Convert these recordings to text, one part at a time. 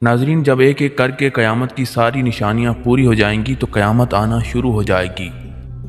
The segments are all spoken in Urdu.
ناظرین، جب ایک ایک کر کے قیامت کی ساری نشانیاں پوری ہو جائیں گی تو قیامت آنا شروع ہو جائے گی۔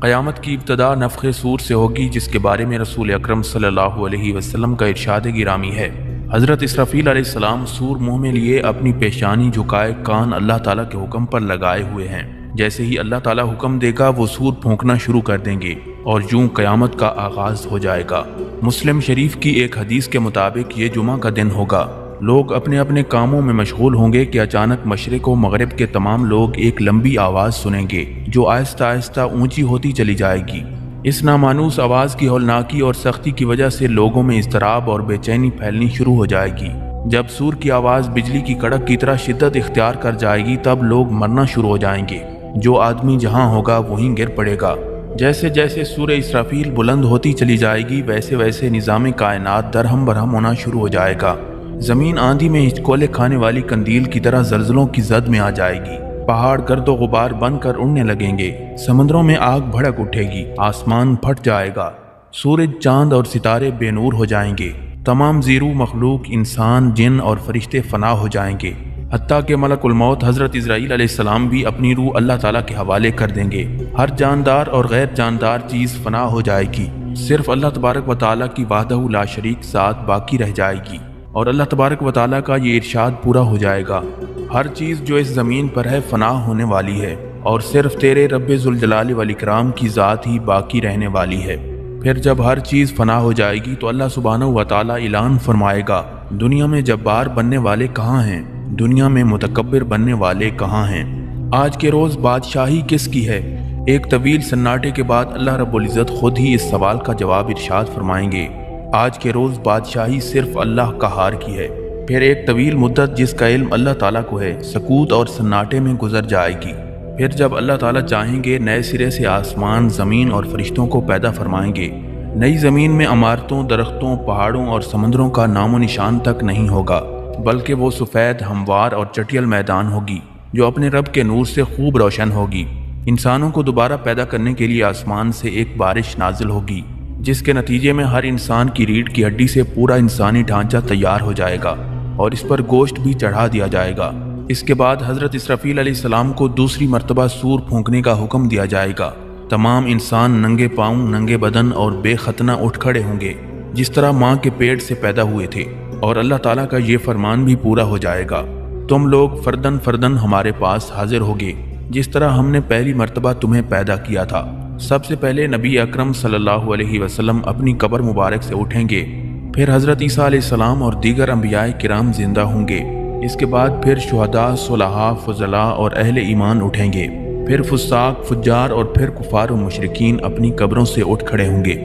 قیامت کی ابتدا نفخ صور سے ہوگی، جس کے بارے میں رسول اکرم صلی اللہ علیہ وسلم کا ارشاد گرامی ہے۔ حضرت اسرافیل علیہ السلام سور منہ میں لیے اپنی پیشانی جھکائے کان اللہ تعالیٰ کے حکم پر لگائے ہوئے ہیں۔ جیسے ہی اللہ تعالیٰ حکم دے گا وہ سور پھونکنا شروع کر دیں گے اور یوں قیامت کا آغاز ہو جائے گا۔ مسلم شریف کی ایک حدیث کے مطابق یہ جمعہ کا دن ہوگا۔ لوگ اپنے اپنے کاموں میں مشغول ہوں گے کہ اچانک مشرق و مغرب کے تمام لوگ ایک لمبی آواز سنیں گے جو آہستہ آہستہ اونچی ہوتی چلی جائے گی۔ اس نامانوس آواز کی ہولناکی اور سختی کی وجہ سے لوگوں میں اضطراب اور بے چینی پھیلنی شروع ہو جائے گی۔ جب سور کی آواز بجلی کی کڑک کی طرح شدت اختیار کر جائے گی تب لوگ مرنا شروع ہو جائیں گے۔ جو آدمی جہاں ہوگا وہیں گر پڑے گا۔ جیسے جیسے سور اسرافیل بلند ہوتی چلی جائے گی ویسے ویسے نظام کائنات درہم برہم ہونا شروع ہو جائے گا۔ زمین آندھی میں ہچکولے کھانے والی قندیل کی طرح زلزلوں کی زد میں آ جائے گی۔ پہاڑ گرد و غبار بن کر اڑنے لگیں گے، سمندروں میں آگ بھڑک اٹھے گی، آسمان پھٹ جائے گا، سورج چاند اور ستارے بے نور ہو جائیں گے، تمام زیرو مخلوق انسان جن اور فرشتے فنا ہو جائیں گے، حتیٰ کہ ملک الموت حضرت اسرائیل علیہ السلام بھی اپنی روح اللہ تعالیٰ کے حوالے کر دیں گے۔ ہر جاندار اور غیر جاندار چیز فنا ہو جائے گی، صرف اللہ تبارک و تعالیٰ کی وحدہ لا شریک ذات باقی رہ جائے گی، اور اللہ تبارک و تعالیٰ کا یہ ارشاد پورا ہو جائے گا، ہر چیز جو اس زمین پر ہے فنا ہونے والی ہے اور صرف تیرے رب ذوالجلال والاکرام کی ذات ہی باقی رہنے والی ہے۔ پھر جب ہر چیز فنا ہو جائے گی تو اللہ سبحانہ و تعالیٰ اعلان فرمائے گا، دنیا میں جبار بننے والے کہاں ہیں؟ دنیا میں متکبر بننے والے کہاں ہیں؟ آج کے روز بادشاہی کس کی ہے؟ ایک طویل سناٹے کے بعد اللہ رب العزت خود ہی اس سوال کا جواب ارشاد فرمائیں گے، آج کے روز بادشاہی صرف اللہ قہار کی ہے۔ پھر ایک طویل مدت جس کا علم اللہ تعالیٰ کو ہے سکوت اور سناٹے میں گزر جائے گی۔ پھر جب اللہ تعالیٰ چاہیں گے نئے سرے سے آسمان، زمین اور فرشتوں کو پیدا فرمائیں گے۔ نئی زمین میں عمارتوں، درختوں، پہاڑوں اور سمندروں کا نام و نشان تک نہیں ہوگا، بلکہ وہ سفید، ہموار اور چٹیل میدان ہوگی جو اپنے رب کے نور سے خوب روشن ہوگی۔ انسانوں کو دوبارہ پیدا کرنے کے لیے آسمان سے ایک بارش نازل ہوگی جس کے نتیجے میں ہر انسان کی ریڑھ کی ہڈی سے پورا انسانی ڈھانچہ تیار ہو جائے گا اور اس پر گوشت بھی چڑھا دیا جائے گا۔ اس کے بعد حضرت اسرافیل علیہ السلام کو دوسری مرتبہ سور پھونکنے کا حکم دیا جائے گا۔ تمام انسان ننگے پاؤں، ننگے بدن اور بے ختنہ اٹھ کھڑے ہوں گے جس طرح ماں کے پیٹ سے پیدا ہوئے تھے، اور اللہ تعالیٰ کا یہ فرمان بھی پورا ہو جائے گا، تم لوگ فردن فردن ہمارے پاس حاضر ہوگے جس طرح ہم نے پہلی مرتبہ تمہیں پیدا کیا تھا۔ سب سے پہلے نبی اکرم صلی اللہ علیہ وسلم اپنی قبر مبارک سے اٹھیں گے، پھر حضرت عیسیٰ علیہ السلام اور دیگر انبیاء کرام زندہ ہوں گے، اس کے بعد پھر شہداء، صلحاء، فضلاء اور اہل ایمان اٹھیں گے، پھر فساق، فجار اور پھر کفار و مشرکین اپنی قبروں سے اٹھ کھڑے ہوں گے۔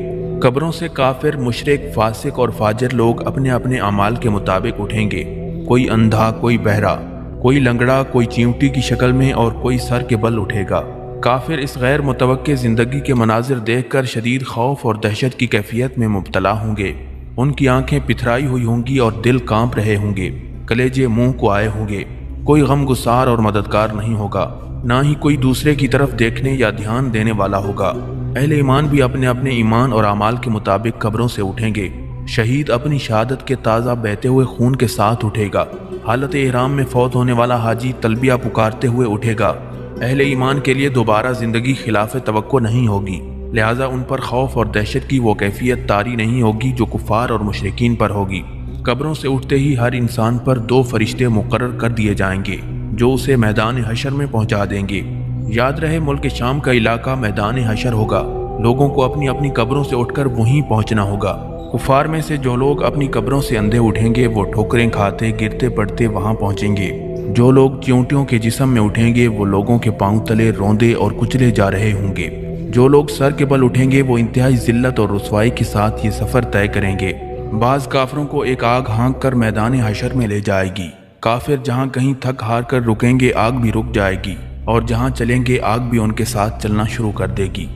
قبروں سے کافر، مشرک، فاسق اور فاجر لوگ اپنے اپنے اعمال کے مطابق اٹھیں گے، کوئی اندھا، کوئی بہرا، کوئی لنگڑا، کوئی چیونٹی کی شکل میں اور کوئی سر کے بل اٹھے گا۔ کافر اس غیر متوقع زندگی کے مناظر دیکھ کر شدید خوف اور دہشت کی کیفیت میں مبتلا ہوں گے، ان کی آنکھیں پتھرائی ہوئی ہوں گی اور دل کانپ رہے ہوں گے، کلیجے منہ کو آئے ہوں گے، کوئی غم گسار اور مددگار نہیں ہوگا، نہ ہی کوئی دوسرے کی طرف دیکھنے یا دھیان دینے والا ہوگا۔ اہل ایمان بھی اپنے اپنے ایمان اور اعمال کے مطابق قبروں سے اٹھیں گے۔ شہید اپنی شہادت کے تازہ بہتے ہوئے خون کے ساتھ اٹھے گا۔ حالت احرام میں فوت ہونے والا حاجی تلبیہ پکارتے ہوئے اٹھے گا۔ اہل ایمان کے لیے دوبارہ زندگی خلاف توقع نہیں ہوگی، لہٰذا ان پر خوف اور دہشت کی وہ کیفیت طاری نہیں ہوگی جو کفار اور مشرکین پر ہوگی۔ قبروں سے اٹھتے ہی ہر انسان پر 2 فرشتے مقرر کر دیے جائیں گے جو اسے میدان حشر میں پہنچا دیں گے۔ یاد رہے ملک شام کا علاقہ میدان حشر ہوگا، لوگوں کو اپنی اپنی قبروں سے اٹھ کر وہیں پہنچنا ہوگا۔ کفار میں سے جو لوگ اپنی قبروں سے اندھے اٹھیں گے وہ ٹھوکریں کھاتے گرتے پڑتے وہاں پہنچیں گے۔ جو لوگ چیونٹیوں کے جسم میں اٹھیں گے وہ لوگوں کے پاؤں تلے روندے اور کچلے جا رہے ہوں گے۔ جو لوگ سر کے بل اٹھیں گے وہ انتہائی ذلت اور رسوائی کے ساتھ یہ سفر طے کریں گے۔ بعض کافروں کو ایک آگ ہانک کر میدان حشر میں لے جائے گی۔ کافر جہاں کہیں تھک ہار کر رکیں گے آگ بھی رک جائے گی، اور جہاں چلیں گے آگ بھی ان کے ساتھ چلنا شروع کر دے گی۔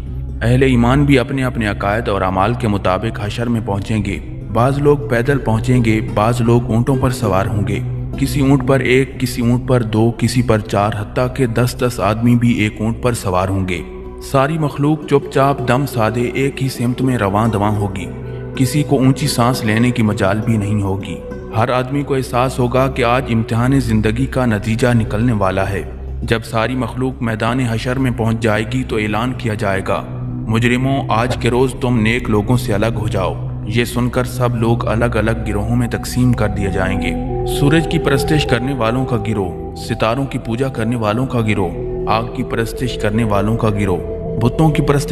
اہل ایمان بھی اپنے اپنے عقائد اور اعمال کے مطابق حشر میں پہنچیں گے۔ بعض لوگ پیدل پہنچیں گے، بعض لوگ اونٹوں پر سوار ہوں گے، کسی اونٹ پر 1، کسی اونٹ پر 2، کسی پر 4، حتیٰ کہ 10 آدمی بھی ایک اونٹ پر سوار ہوں گے۔ ساری مخلوق چپ چاپ دم سادے ایک ہی سمت میں رواں دواں ہوگی، کسی کو اونچی سانس لینے کی مجال بھی نہیں ہوگی۔ ہر آدمی کو احساس ہوگا کہ آج امتحان زندگی کا نتیجہ نکلنے والا ہے۔ جب ساری مخلوق میدان حشر میں پہنچ جائے گی تو اعلان کیا جائے گا، مجرموں آج کے روز تم نیک لوگوں سے الگ ہو جاؤ۔ یہ سن کر سب لوگ الگ الگ گروہوں میں تقسیم کر دیے جائیں گے۔ سورج کی پرستش کرنے والوں کا گروہ، ستاروں کی پوجا کرنے والوں کا گروہ، آگ کی پرستش کرنے والوں کا گروہ، بتوں کی پرستش